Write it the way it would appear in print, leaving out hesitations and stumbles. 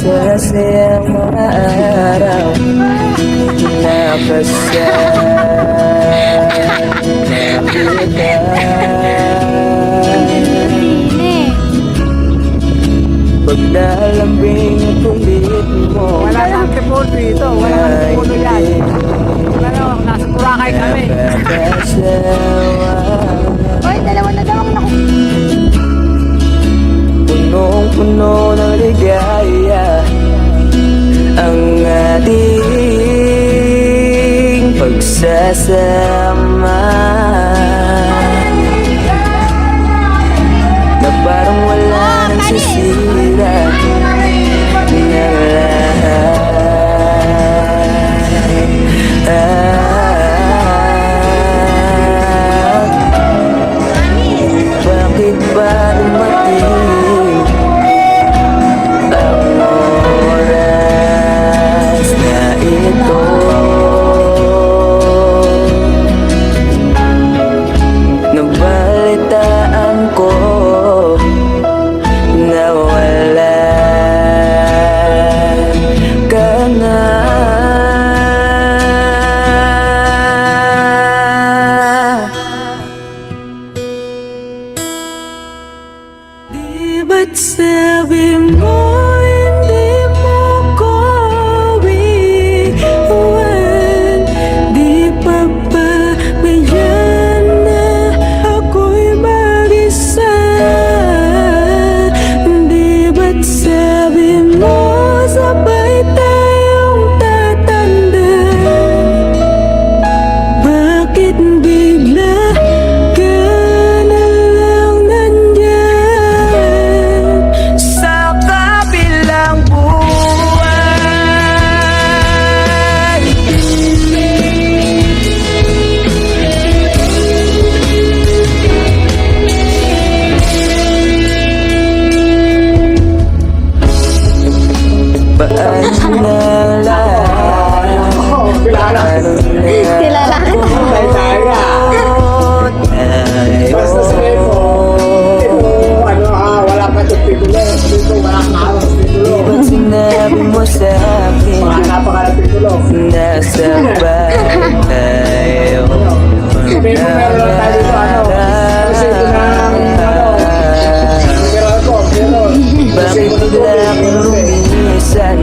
masasayang mga araw na kasama kita. Paglalambing at ulit mo, Wala nang tripulo dito, wala nang tripulo yan. Pero nasa Boracay kami. Hoy, dalawa na daw ang naku. Punong-puno ng ligaya ang ating pagsasama, na parang wala nang sisira ng lahat. Bakit ba dumating ang oras na ito? Nabalitaan ko na wala ka na. Di ba't sabi mo hindi mo ko iwan? Di pa ba mayan na ako'y mag-isa? Di ba't sabi mo sabay tayong tatanda? Bakit bigla ka na lang nandyan sa kabilang buwan? Paano na lang? Paano na Kilala ka na. Basta sabihin mo, wala pa itong titulo. Dito, wala ka ng titulo. Ba't sinabi mo sa akin Napaka ng titulo. nasa bahay tayo? Sabihin mo meron lang tayo dito, kasi ito na meron ko, meron. Bakit bigla kang lumisan